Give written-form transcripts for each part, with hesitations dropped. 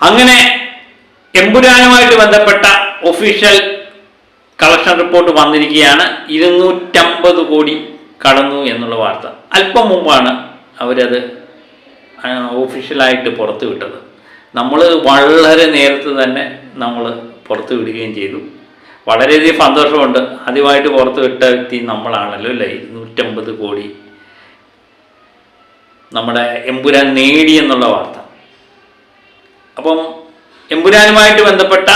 അങ്ങനെ എമ്പുരാനുമായിട്ട് ബന്ധപ്പെട്ട official collection report വന്നിരിക്കുകയാണ്. 250 കോടി കടന്നു എന്നുള്ള വാർത്ത. അല്പം മുമ്പാണ് അവരത് ഒഫീഷ്യലായിട്ട് പുറത്തു വിട്ടത്. നമ്മൾ വളരെ നേരത്തെ തന്നെ നമ്മൾ പുറത്തു വിടുകയും ചെയ്തു. വളരെയധികം സന്തോഷമുണ്ട്. ആദ്യമായിട്ട് പുറത്തു വിട്ട വ്യക്തി നമ്മളാണല്ലോ അല്ലേ. 250 കോടി നമ്മുടെ എമ്പുരാൻ നേടി എന്നുള്ള വാർത്ത. അപ്പം എമ്പുരാനുമായിട്ട് ബന്ധപ്പെട്ട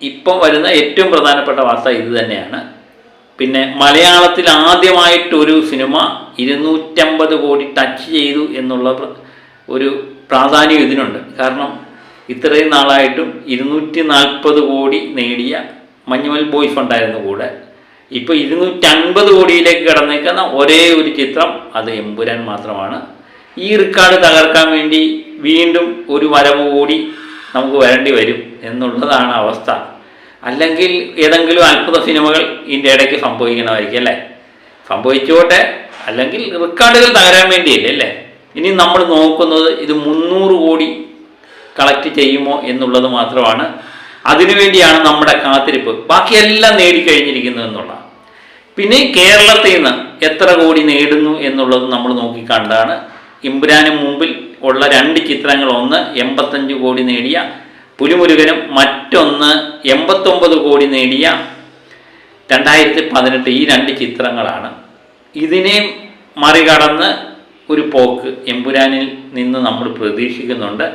ഇപ്പം വരുന്ന ഏറ്റവും പ്രധാനപ്പെട്ട വാർത്ത ഇത് തന്നെയാണ്. പിന്നെ മലയാളത്തിൽ ആദ്യമായിട്ടൊരു സിനിമ 250 കോടി ടച്ച് ചെയ്തു എന്നുള്ള ഒരു പ്രാധാന്യം ഇതിനുണ്ട്. കാരണം ഇത്രയും നാളായിട്ടും 240 കോടി നേടിയ മഞ്ഞുമൽ ബോയ്സ് ഉണ്ടായിരുന്നു കൂടെ. ഇപ്പോൾ 250 കോടിയിലേക്ക് കടന്നേക്കുന്ന ഒരേ ഒരു ചിത്രം അത് എമ്പുരാൻ മാത്രമാണ്. ഈ റെക്കോർഡ് തകർക്കാൻ വേണ്ടി വീണ്ടും ഒരു വരവ് കൂടി നമുക്ക് വരേണ്ടി വരും എന്നുള്ളതാണ് അവസ്ഥ. അല്ലെങ്കിൽ ഏതെങ്കിലും അത്ഭുത സിനിമകൾ ഇതിൻ്റെ ഇടയ്ക്ക് സംഭവിക്കണമായിരിക്കും അല്ലേ. സംഭവിച്ചോട്ടെ. അല്ലെങ്കിൽ റെക്കോർഡുകൾ തകരാൻ വേണ്ടിയല്ലേ അല്ലേ. ഇനി നമ്മൾ നോക്കുന്നത് ഇത് 300 കോടി കളക്ട് ചെയ്യുമോ എന്നുള്ളത് മാത്രമാണ്. അതിനുവേണ്ടിയാണ് നമ്മുടെ കാത്തിരിപ്പ്. ബാക്കിയെല്ലാം നേടിക്കഴിഞ്ഞിരിക്കുന്നു എന്നുള്ളതാണ്. പിന്നെ കേരളത്തിൽ നിന്ന് എത്ര കോടി നേടുന്നു എന്നുള്ളത് നമ്മൾ നോക്കിക്കണ്ടാണ്. എമ്പുരാന് മുമ്പിൽ ഉള്ള 2 ചിത്രങ്ങൾ, ഒന്ന് 85 കോടി നേടിയ പുലിമുരുകനും മറ്റൊന്ന് 89 കോടി നേടിയ 2018. ഈ 2 ചിത്രങ്ങളാണ്. ഇതിനെ മറികടന്ന് ഒരു പോക്ക് എമ്പുരാനിൽ നിന്ന് നമ്മൾ പ്രതീക്ഷിക്കുന്നുണ്ട്.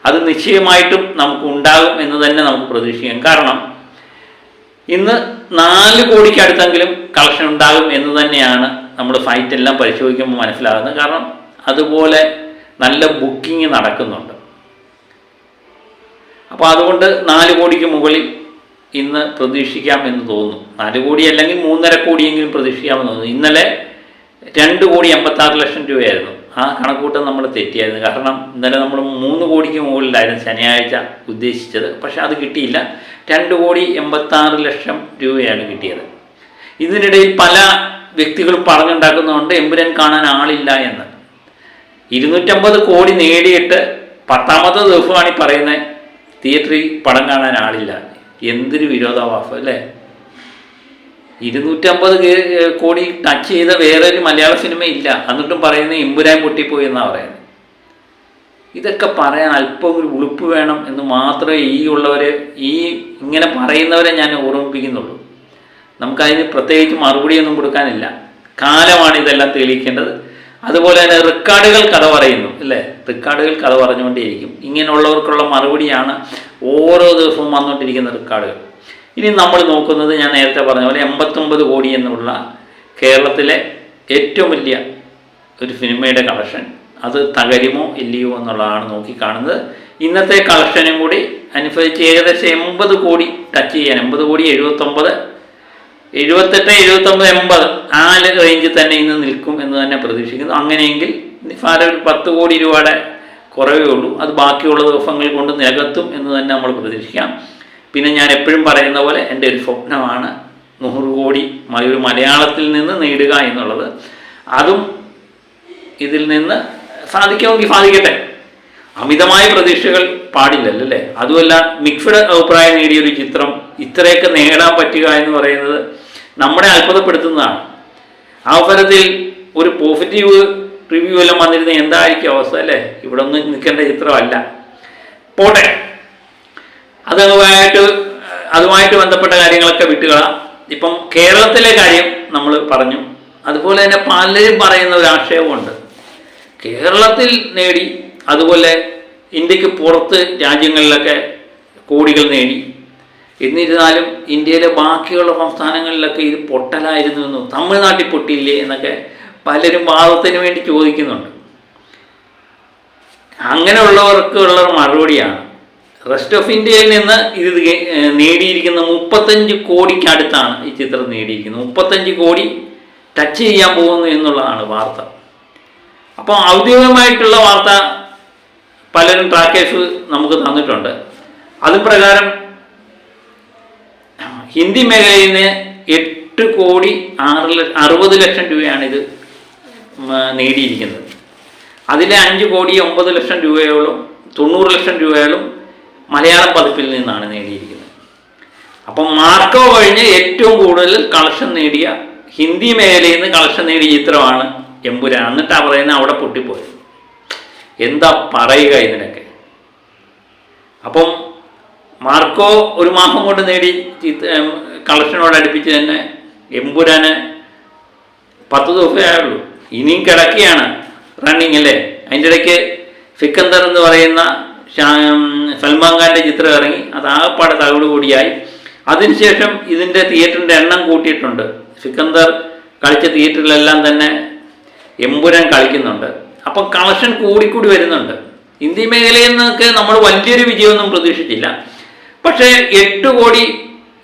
അത് നിശ്ചയമായിട്ടും നമുക്ക് ഉണ്ടാകും എന്ന് തന്നെ നമുക്ക് പ്രതീക്ഷിക്കാം. കാരണം ഇന്ന് 4 കോടിക്കടുത്തെങ്കിലും കളക്ഷൻ ഉണ്ടാകും എന്ന് തന്നെയാണ് നമ്മൾ സൈറ്റെല്ലാം പരിശോധിക്കുമ്പോൾ മനസ്സിലാകുന്നത്. കാരണം അതുപോലെ നല്ല ബുക്കിംഗ് നടക്കുന്നുണ്ട്. അപ്പോൾ അതുകൊണ്ട് 4 കോടിക്ക് മുകളിൽ ഇന്ന് പ്രതീക്ഷിക്കാം എന്ന് തോന്നുന്നു. 4 കോടി അല്ലെങ്കിൽ 3.5 കോടിയെങ്കിലും പ്രതീക്ഷിക്കാമെന്ന് തോന്നുന്നു. ഇന്നലെ 2,86,00,000 രൂപയായിരുന്നു. ആ കണക്കൂട്ടം നമ്മൾ തെറ്റിയായിരുന്നു. കാരണം ഇന്നലെ നമ്മൾ 3 കോടിക്ക് മുകളിലായിരുന്നു ശനിയാഴ്ച ഉദ്ദേശിച്ചത്. പക്ഷെ അത് കിട്ടിയില്ല. 2,86,00,000 രൂപയാണ് കിട്ടിയത്. ഇതിനിടയിൽ പല വ്യക്തികളും പറഞ്ഞുണ്ടാക്കുന്നതുകൊണ്ട് എമ്പുരാൻ കാണാൻ ആളില്ല എന്ന്. 250 കോടി നേടിയിട്ട് 10ാമത്തെ ദിവസമാണ് ഈ പറയുന്നത് തിയേറ്ററിൽ പടം കാണാൻ ആളില്ല. എന്തൊരു വിരോധാഭാസം അല്ലേ. 250 കോടി ടച്ച് ചെയ്ത വേറൊരു മലയാള സിനിമ ഇല്ല. എന്നിട്ടും പറയുന്നത് എമ്പുരാൻ പൊട്ടിപ്പോയി എന്നാണ് പറയുന്നത്. ഇതൊക്കെ പറയാൻ അല്പം ഒരു ഉളുപ്പ് വേണം എന്ന് മാത്രമേ ഇങ്ങനെ പറയുന്നവരെ ഞാൻ ഓർമ്മിപ്പിക്കുന്നുള്ളൂ. നമുക്കതിന് പ്രത്യേകിച്ച് മറുപടിയൊന്നും കൊടുക്കാനില്ല. കാലമാണ് ഇതെല്ലാം തെളിയിക്കേണ്ടത്. അതുപോലെ തന്നെ റെക്കോർഡുകൾ കഥ പറയുന്നു അല്ലേ. റെക്കോർഡുകൾ കഥ പറഞ്ഞുകൊണ്ടേയിരിക്കും. ഇങ്ങനെയുള്ളവർക്കുള്ള മറുപടിയാണ് ഓരോ ദിവസവും വന്നുകൊണ്ടിരിക്കുന്ന റെക്കോർഡുകൾ. ഇനി നമ്മൾ നോക്കുന്നത് ഞാൻ നേരത്തെ പറഞ്ഞ പോലെ 89 കോടി എന്നുള്ള കേരളത്തിലെ ഏറ്റവും വലിയ ഒരു സിനിമയുടെ കളക്ഷൻ. അത് തകരുമോ ഇല്ലയോ എന്നുള്ളതാണ് നോക്കിക്കാണുന്നത്. ഇന്നത്തെ കളക്ഷനും കൂടി അനുസരിച്ച് ഏകദേശം 80 കോടി ടച്ച് ചെയ്യാൻ, 80 കോടി 79, 78, 79, 80 ആ റേഞ്ചിൽ തന്നെ ഇന്ന് നിൽക്കും എന്ന് തന്നെ പ്രതീക്ഷിക്കുന്നു. അങ്ങനെയെങ്കിൽ നിസ്സാരം 10 കോടി രൂപയുടെ കുറവേ ഉള്ളൂ. അത് ബാക്കിയുള്ള ദിവസങ്ങൾ കൊണ്ട് നികത്തും എന്ന് തന്നെ നമ്മൾ പ്രതീക്ഷിക്കാം. പിന്നെ ഞാൻ എപ്പോഴും പറയുന്ന പോലെ എൻ്റെ ഒരു സ്വപ്നമാണ് 100 കോടി ഒരു മലയാളത്തിൽ നിന്ന് നേടുക എന്നുള്ളത്. അതും ഇതിൽ നിന്ന് സാധിക്കുമെങ്കിൽ സാധിക്കട്ടെ. അമിതമായ പ്രതീക്ഷകൾ പാടില്ലല്ലോ അല്ലേ. അതുമല്ല, മിക്സ്ഡ് അഭിപ്രായം നേടിയൊരു ചിത്രം ഇത്രയൊക്കെ നേടാൻ പറ്റുക എന്ന് പറയുന്നത് നമ്മളെ അത്ഭുതപ്പെടുത്തുന്നതാണ്. ആ അവസരത്തിൽ ഒരു പോസിറ്റീവ് റിവ്യൂ എല്ലാം വന്നിരുന്ന എന്തായിരിക്കും അവസ്ഥ അല്ലേ. ഇവിടെ ഒന്നും നിൽക്കേണ്ട ചിത്രമല്ല. പോട്ടെ, അതുമായിട്ട് ബന്ധപ്പെട്ട കാര്യങ്ങളൊക്കെ വിട്ടുകളാം. ഇപ്പം കേരളത്തിലെ കാര്യം നമ്മൾ പറഞ്ഞു. അതുപോലെ തന്നെ പലരും പറയുന്ന ഒരു ആക്ഷേപമുണ്ട്. കേരളത്തിൽ നേടി, അതുപോലെ ഇന്ത്യക്ക് പുറത്ത് രാജ്യങ്ങളിലൊക്കെ കോടികൾ നേടി. എന്നിരുന്നാലും ഇന്ത്യയിലെ ബാക്കിയുള്ള സംസ്ഥാനങ്ങളിലൊക്കെ ഇത് പൊട്ടലായിരുന്നു എന്നും തമിഴ്നാട്ടിൽ പൊട്ടിയില്ലേ എന്നൊക്കെ പലരും വാദത്തിന് വേണ്ടി ചോദിക്കുന്നുണ്ട്. അങ്ങനെയുള്ളവർക്കുള്ള മറുപടിയാണ്, റെസ്റ്റ് ഓഫ് ഇന്ത്യയിൽ നിന്ന് ഇത് നേടിയിരിക്കുന്ന 35 കോടിക്കടുത്താണ് ഈ ചിത്രം നേടിയിരിക്കുന്നത്. 35 കോടി ടച്ച് ചെയ്യാൻ പോകുന്നു എന്നുള്ളതാണ് വാർത്ത. അപ്പോൾ ഔദ്യോഗികമായിട്ടുള്ള വാർത്ത പലരും ട്രാക്കേഴ്സ് നമുക്ക് തന്നിട്ടുണ്ട്. അത് പ്രകാരം ഹിന്ദി മേഖലയിൽ നിന്ന് 8 കോടി 60 ലക്ഷം രൂപയാണ് ഇത് നേടിയിരിക്കുന്നത്. അതിലെ 5 കോടി 9 ലക്ഷം രൂപയോളം 90 ലക്ഷം രൂപയോളം മലയാളം പതിപ്പിൽ നിന്നാണ് നേടിയിരിക്കുന്നത്. അപ്പം മാർക്കോ കഴിഞ്ഞ് ഏറ്റവും കൂടുതൽ കളക്ഷൻ നേടിയ ഹിന്ദി മേഖലയിൽ നിന്ന് കളക്ഷൻ നേടിയ ചിത്രമാണ് എമ്പുരാൻ. എന്നിട്ടാണ് പറയുന്നത് അവിടെ പൊട്ടിപ്പോയത്. എന്താ പറയുക ഇതിനൊക്കെ. അപ്പം മാർക്കോ ഒരു മാസം കൊണ്ട് നേടി കളക്ഷനോട് അടുപ്പിച്ച് തന്നെ എമ്പുരാന് 10 ദിവസമേ ആയുള്ളൂ. ഇനിയും കിടക്കുകയാണ് റണ്ണിങ് അല്ലേ. അതിൻ്റെ ഇടയ്ക്ക് സിക്കന്ദർ എന്ന് പറയുന്ന സൽമാൻ ഖാൻ്റെ ചിത്രം ഇറങ്ങി, അത് ആകപ്പാടെ തകട് കൂടിയായി. അതിനുശേഷം ഇതിൻ്റെ തിയേറ്ററിൻ്റെ എണ്ണം കൂട്ടിയിട്ടുണ്ട്. സിക്കന്ദർ കളിച്ച തിയേറ്ററിലെല്ലാം തന്നെ എമ്പുരാൻ കളിക്കുന്നുണ്ട്. അപ്പം കളക്ഷൻ കൂടിക്കൂടി വരുന്നുണ്ട്. ഹിന്ദി മേഖലയിൽ നിന്നൊക്കെ നമ്മൾ വലിയൊരു വിജയമൊന്നും പ്രതീക്ഷിച്ചില്ല. പക്ഷേ 8 കോടി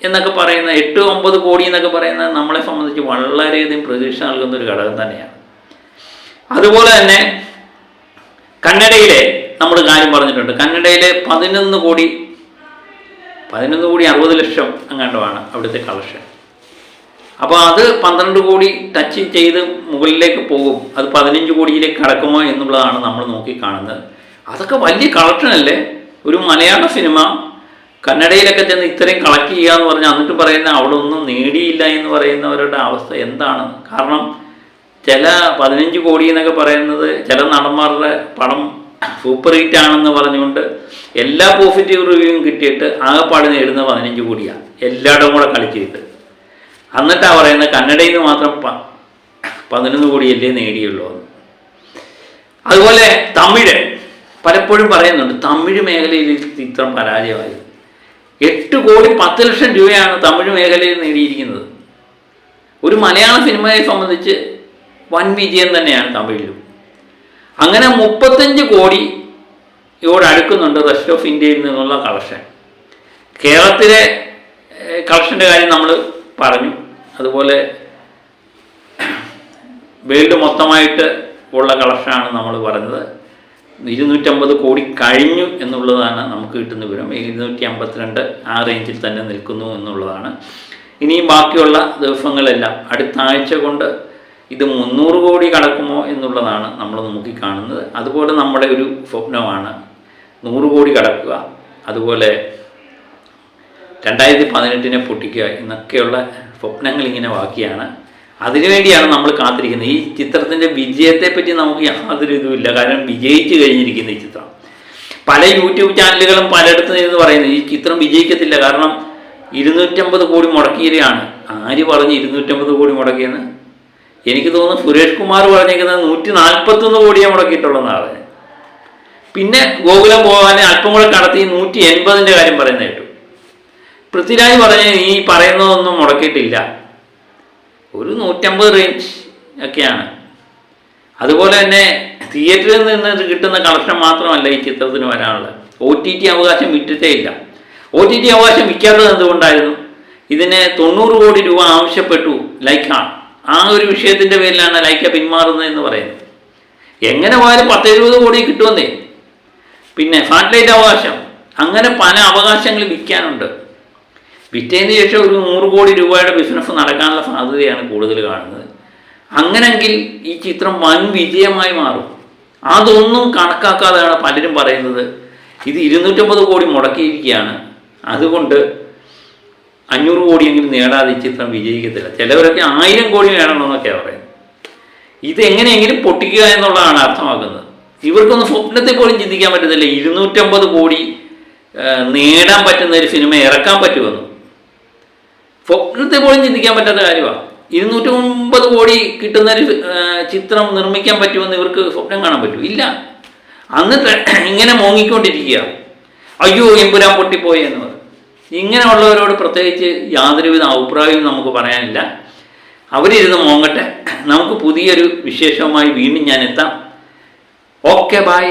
എന്നൊക്കെ പറയുന്ന 8-9 കോടി എന്നൊക്കെ പറയുന്നത് നമ്മളെ സംബന്ധിച്ച് വളരെയധികം പ്രതീക്ഷ നൽകുന്ന ഒരു ഘടകം തന്നെയാണ്. അതുപോലെ തന്നെ കന്നഡയിലെ നമ്മൾ കാര്യം പറഞ്ഞിട്ടുണ്ട്. കന്നഡയിലെ 11 കോടി 60 ലക്ഷം അങ്ങാണ്ടുമാണ് അവിടുത്തെ കളക്ഷൻ. അപ്പോൾ അത് 12 കോടി ടച്ച് ചെയ്ത് മുകളിലേക്ക് പോകും. അത് 15 കോടിയിലേക്ക് കടക്കുമോ എന്നുള്ളതാണ് നമ്മൾ നോക്കിക്കാണുന്നത്. അതൊക്കെ വലിയ കളക്ഷനല്ലേ. ഒരു മലയാള സിനിമ കന്നഡയിലൊക്കെ ചെന്ന് ഇത്രയും കളക്ട് ചെയ്യുക എന്ന് പറഞ്ഞാൽ എന്നിട്ട് പറയുന്ന അവിടെ ഒന്നും നേടിയില്ല എന്ന് പറയുന്നവരുടെ അവസ്ഥ എന്താണ്? കാരണം ചില 15 കോടി എന്നൊക്കെ പറയുന്നത് ചില നടന്മാരുടെ പടം സൂപ്പർ ഹിറ്റ് ആണെന്ന് പറഞ്ഞുകൊണ്ട് എല്ലാ പോസിറ്റീവ് റിവ്യൂവും കിട്ടിയിട്ട് ആകെപ്പാട് നേടുന്ന 15 കോടിയാണ് എല്ലായിടവും കൂടെ കളിച്ചിട്ട്. എന്നിട്ടാണ് പറയുന്നത് കന്നഡയിൽ നിന്ന് മാത്രം 11 കോടിയല്ലേ നേടിയുള്ളൂ എന്ന്. അതുപോലെ തമിഴ് പലപ്പോഴും പറയുന്നുണ്ട് തമിഴ് മേഖലയിൽ ചിത്രം പരാജയമായി. 8 കോടി 10 ലക്ഷം രൂപയാണ് തമിഴ് മേഖലയിൽ നേടിയിരിക്കുന്നത്. ഒരു മലയാള സിനിമയെ സംബന്ധിച്ച് വൻ വിജയം തന്നെയാണ് തമിഴിലും. അങ്ങനെ 35 കോടി അടുക്കുന്നുണ്ട് റെസ്റ്റ് ഓഫ് ഇന്ത്യയിൽ നിന്നുള്ള കളക്ഷൻ. കേരളത്തിലെ കളക്ഷൻ്റെ കാര്യം നമ്മൾ പറഞ്ഞു. അതുപോലെ വേൾഡ് മൊത്തമായിട്ട് ഉള്ള കളക്ഷനാണ് നമ്മൾ പറഞ്ഞത്. 250 കോടി കഴിഞ്ഞു എന്നുള്ളതാണ് നമുക്ക് കിട്ടുന്ന വിവരം. 252 ആ റേഞ്ചിൽ തന്നെ നിൽക്കുന്നു എന്നുള്ളതാണ്. ഇനിയും ബാക്കിയുള്ള ദിവസങ്ങളെല്ലാം അടുത്ത ആഴ്ച കൊണ്ട് ഇത് 300 കോടി കടക്കുമോ എന്നുള്ളതാണ് നമ്മൾ നോക്കിക്കാണുന്നത്. അതുപോലെ നമ്മുടെ ഒരു സ്വപ്നമാണ് 100 കോടി കടക്കുക, അതുപോലെ 2018 പൊട്ടിക്കുക എന്നൊക്കെയുള്ള സ്വപ്നങ്ങൾ ഇങ്ങനെ ബാക്കിയാണ്. അതിനുവേണ്ടിയാണ് നമ്മൾ കാത്തിരിക്കുന്നത്. ഈ ചിത്രത്തിൻ്റെ വിജയത്തെപ്പറ്റി നമുക്ക് യാതൊരു ഇതുമില്ല. കാരണം വിജയിച്ചു കഴിഞ്ഞിരിക്കുന്ന ഈ ചിത്രം. പല യൂട്യൂബ് ചാനലുകളും പലയിടത്തും നിന്ന് പറയുന്നത് ഈ ചിത്രം വിജയിക്കത്തില്ല, കാരണം 250 കോടി മുടക്കിയതാണ്. ആര് പറഞ്ഞ് 250 കോടി മുടക്കിയെന്ന്? എനിക്ക് തോന്നുന്നു സുരേഷ് കുമാർ പറഞ്ഞിരിക്കുന്നത് 141 കോടിയെ മുടക്കിയിട്ടുള്ളതെന്നാണ് പറഞ്ഞത്. പിന്നെ ഗോകുലം പോകാൻ അല്പം കൂടെ കടത്തി 180ൻ്റെ കാര്യം പറയുന്നത് കേട്ടു. പൃഥ്വിരാജ് പറഞ്ഞ് ഈ പറയുന്നതൊന്നും മുടക്കിയിട്ടില്ല, ഒരു 150 റേഞ്ച് ഒക്കെയാണ്. അതുപോലെ തന്നെ തിയേറ്ററിൽ നിന്ന് കിട്ടുന്ന കളക്ഷൻ മാത്രമല്ല ഈ ചിത്രത്തിന് വരാനുള്ളത്. OTT അവകാശം വിറ്റിട്ടേ ഇല്ല. OTT അവകാശം വിൽക്കാത്തത് എന്തുകൊണ്ടായിരുന്നു? ഇതിന് 90 കോടി രൂപ ആവശ്യപ്പെട്ടു ലൈക്ക. ആ ഒരു വിഷയത്തിൻ്റെ പേരിലാണ് ലൈക്ക പിന്മാറുന്നതെന്ന് പറയുന്നത്. എങ്ങനെ പോയാലും 10-70 കോടി കിട്ടുമെന്നേ. പിന്നെ സാറ്റലൈറ്റ് അവകാശം, അങ്ങനെ പല അവകാശങ്ങൾ വിൽക്കാനുണ്ട്. വിറ്റതിന് ശേഷം ഒരു 100 കോടി രൂപയുടെ ബിസിനസ് നടക്കാനുള്ള സാധ്യതയാണ് കൂടുതൽ കാണുന്നത്. അങ്ങനെങ്കിൽ ഈ ചിത്രം വൻ വിജയമായി മാറും. അതൊന്നും കണക്കാക്കാതെയാണ് പലരും പറയുന്നത് ഇത് 250 കോടി മുടക്കിയിരിക്കുകയാണ്, അതുകൊണ്ട് 500 കോടിയെങ്കിലും നേടാതെ ഈ ചിത്രം വിജയിക്കത്തില്ല. ചിലവരൊക്കെ 1000 കോടി നേടണമെന്നൊക്കെയാണ് പറയുന്നത്. ഇതെങ്ങനെയെങ്കിലും പൊട്ടിക്കുക എന്നുള്ളതാണ് അർത്ഥമാക്കുന്നത്. ഇവർക്കൊന്നും സ്വപ്നത്തെ പോലും ചിന്തിക്കാൻ പറ്റത്തില്ല 250 കോടി നേടാൻ പറ്റുന്ന ഒരു സിനിമ ഇറക്കാൻ പറ്റുമെന്ന്. സ്വപ്നത്തെ പോലും ചിന്തിക്കാൻ പറ്റാത്ത കാര്യമാണ്. 250 കോടി കിട്ടുന്നൊരു ചിത്രം നിർമ്മിക്കാൻ പറ്റുമെന്ന് ഇവർക്ക് സ്വപ്നം കാണാൻ പറ്റും? ഇല്ല. എന്നിട്ട് ഇങ്ങനെ മോങ്ങിക്കൊണ്ടിരിക്കുക, അയ്യോ എമ്പുരാൻ പൊട്ടിപ്പോയി എന്ന് പറയും. ഇങ്ങനെയുള്ളവരോട് പ്രത്യേകിച്ച് യാതൊരുവിധ അഭിപ്രായവും നമുക്ക് പറയാനില്ല. അവരിരുന്ന് മോങ്ങട്ടെ. നമുക്ക് പുതിയൊരു വിശേഷവുമായി വീണ്ടും ഞാൻ എത്താം. Okay, by.